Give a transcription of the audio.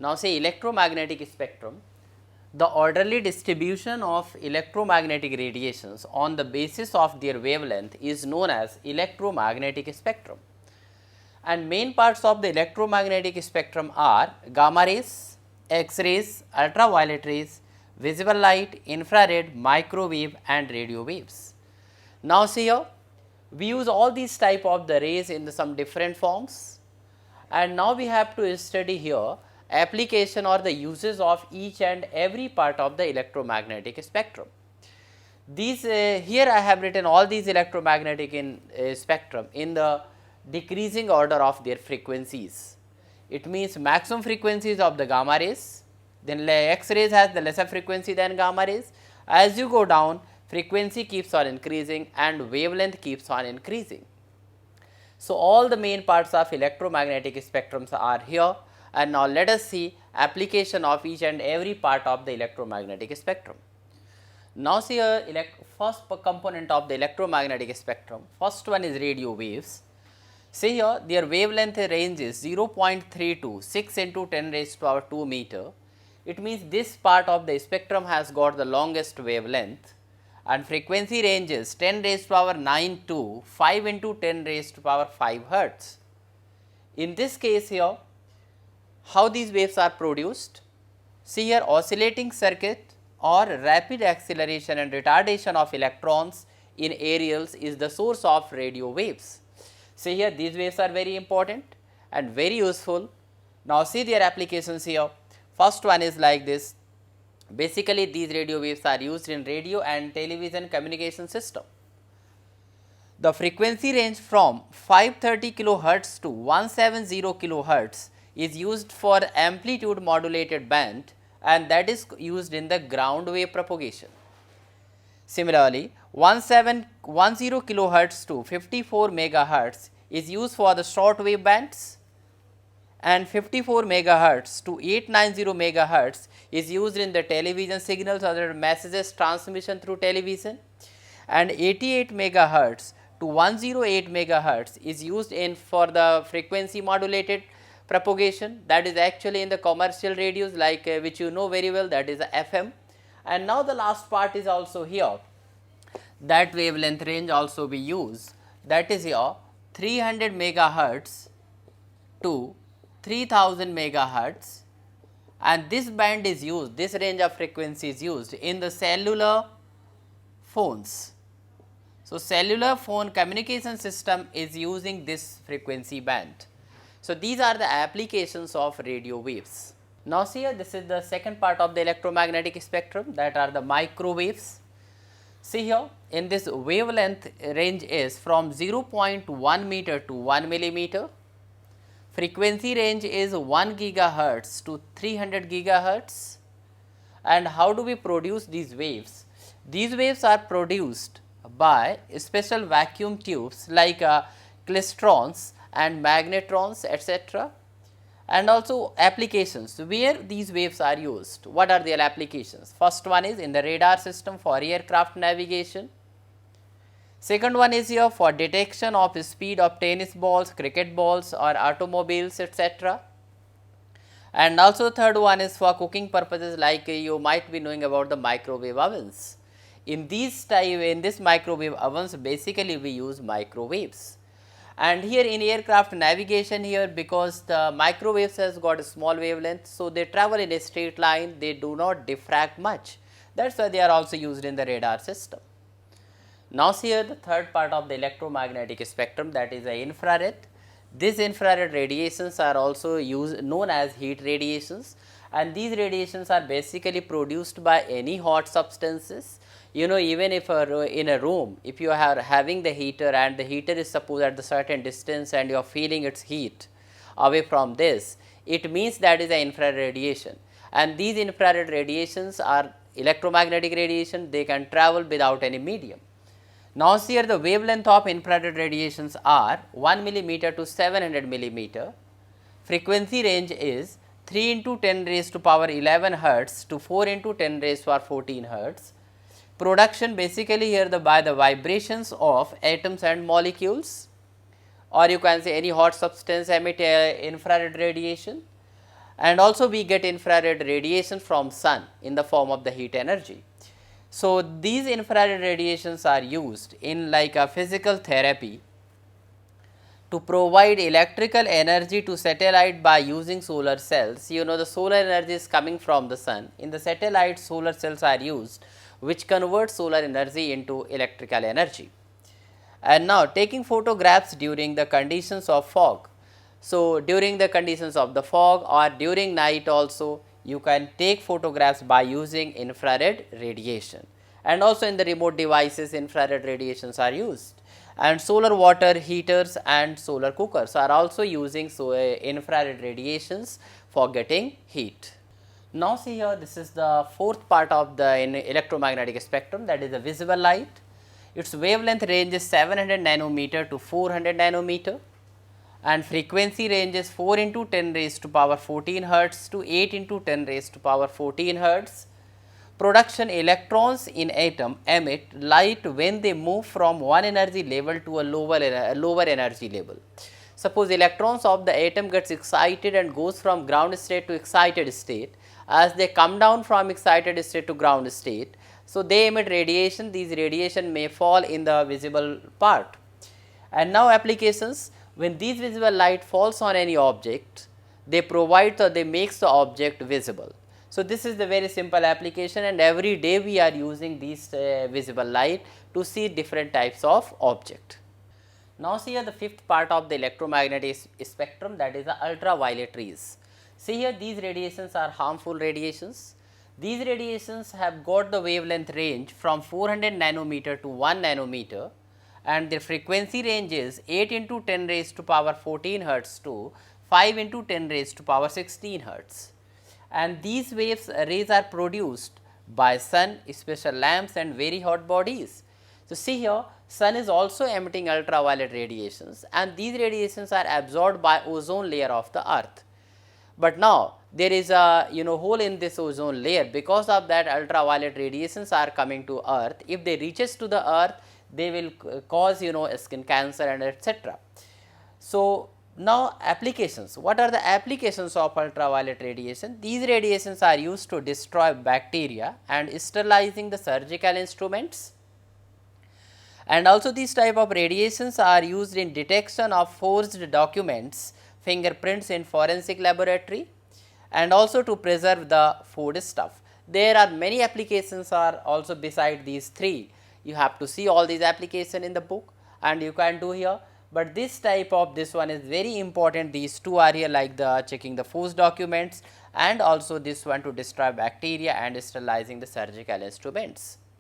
Now say electromagnetic spectrum, the orderly distribution of electromagnetic radiations on the basis of their wavelength is known as electromagnetic spectrum. And main parts of the electromagnetic spectrum are gamma rays, X-rays, ultraviolet rays, visible light, infrared, microwave and radio waves. Now see here, we use all these type of the rays in some different forms, and now we have to study here application or the uses of each and every part of the electromagnetic spectrum. These here I have written all these electromagnetic spectrum in the decreasing order of their frequencies. It means maximum frequencies of the gamma rays, then X-rays has the lesser frequency than gamma rays. As you go down, frequency keeps on increasing and wavelength keeps on increasing. So, all the main parts of electromagnetic spectrums are here, and now let us see application of each and every part of the electromagnetic spectrum. Now see here first component of the electromagnetic spectrum, first one is radio waves. See here their wavelength range is 0.3 to 6 into 10 raised to power 2 meter. It means this part of the spectrum has got the longest wavelength, and frequency range is 10 raised to power 9 to 5 into 10 raised to power 5 hertz. In this case here, how these waves are produced? See here, oscillating circuit or rapid acceleration and retardation of electrons in aerials is the source of radio waves. See here, these waves are very important and very useful. Now see their applications here. First one is like this. Basically these radio waves are used in radio and television communication system. The frequency range from 530 kilohertz to 170 kilohertz is used for amplitude modulated band, and that is used in the ground wave propagation. Similarly, 1010 kilohertz to 54 megahertz is used for the short wave bands, and 54 megahertz to 890 megahertz is used in the television signals or the messages transmission through television, and 88 megahertz to 108 megahertz is used in for the frequency modulated propagation, that is actually in the commercial radios like which you know very well, that is the FM. And now the last part is also here, that wavelength range also we use, that is here 300 megahertz to 3000 megahertz, and this band is used, this range of frequency is used in the cellular phones. So, cellular phone communication system is using this frequency band. So, these are the applications of radio waves. Now, see here, this is the second part of the electromagnetic spectrum, that are the microwaves. See here, in this wavelength range is from 0.1 meter to 1 millimeter. Frequency range is 1 gigahertz to 300 gigahertz. And how do we produce these waves? These waves are produced by special vacuum tubes like klystrons and magnetrons, etc. And also applications where these waves are used. What are their applications? First one is in the radar system for aircraft navigation. Second one is here for detection of speed of tennis balls, cricket balls or automobiles, etc. And also third one is for cooking purposes, like you might be knowing about the microwave ovens. In this microwave ovens, basically we use microwaves. And here in aircraft navigation here, because the microwaves has got a small wavelength, so they travel in a straight line, they do not diffract much. That is why they are also used in the radar system. Now see here the third part of the electromagnetic spectrum, that is the infrared. These infrared radiations are also known as heat radiations, and these radiations are basically produced by any hot substances. You know, even if in a room, if you are having the heater and the heater is supposed at a certain distance and you are feeling its heat away from this, it means that is the infrared radiation. And these infrared radiations are electromagnetic radiation, they can travel without any medium. Now see here the wavelength of infrared radiations are 1 millimeter to 700 millimeter. Frequency range is 3 into 10 raised to power 11 hertz to 4 into 10 raised to power 14 hertz. Production basically here by the vibrations of atoms and molecules, or you can say any hot substance emit infrared radiation. and also we get infrared radiation from sun in the form of the heat energy. So, these infrared radiations are used in like a physical therapy to provide electrical energy to satellite by using solar cells. You know, the solar energy is coming from the sun. In the satellite, solar cells are used which convert solar energy into electrical energy. And now taking photographs during the conditions of fog. So, during the conditions of the fog or during night also you can take photographs by using infrared radiation, and also in the remote devices infrared radiations are used, and solar water heaters and solar cookers are also using infrared radiations for getting heat. Now, see here, this is the fourth part of the electromagnetic spectrum, that is the visible light. Its wavelength range is 700 nanometer to 400 nanometer, and frequency range is 4 into 10 raised to power 14 hertz to 8 into 10 raised to power 14 hertz. Production: electrons in atom emit light when they move from one energy level to a lower energy level. Suppose electrons of the atom gets excited and goes from ground state to excited state. As they come down from excited state to ground state, so they emit radiation. These radiation may fall in the visible part. And now applications: when these visible light falls on any object, they provide or they makes the object visible. So, this is the very simple application, and every day we are using these visible light to see different types of object. Now, see here the fifth part of the electromagnetic spectrum, that is the ultraviolet rays. See here, these radiations are harmful radiations. These radiations have got the wavelength range from 400 nanometer to 1 nanometer, and their frequency range is 8 into 10 raised to power 14 hertz to 5 into 10 raised to power 16 hertz. And these rays are produced by sun, special lamps and very hot bodies. So, see here, sun is also emitting ultraviolet radiations, and these radiations are absorbed by ozone layer of the earth. But now there is a hole in this ozone layer. Because of that, ultraviolet radiations are coming to earth. If they reaches to the earth, they will cause skin cancer and etc. So, now applications, what are the applications of ultraviolet radiation? These radiations are used to destroy bacteria and sterilizing the surgical instruments, and also these type of radiations are used in detection of forged documents, fingerprints in forensic laboratory, and also to preserve the food stuff. There are many applications are also beside these three. You have to see all these applications in the book and you can do here. But this type of this one is very important. These two are here, like the checking the forged documents and also this one to destroy bacteria and sterilizing the surgical instruments.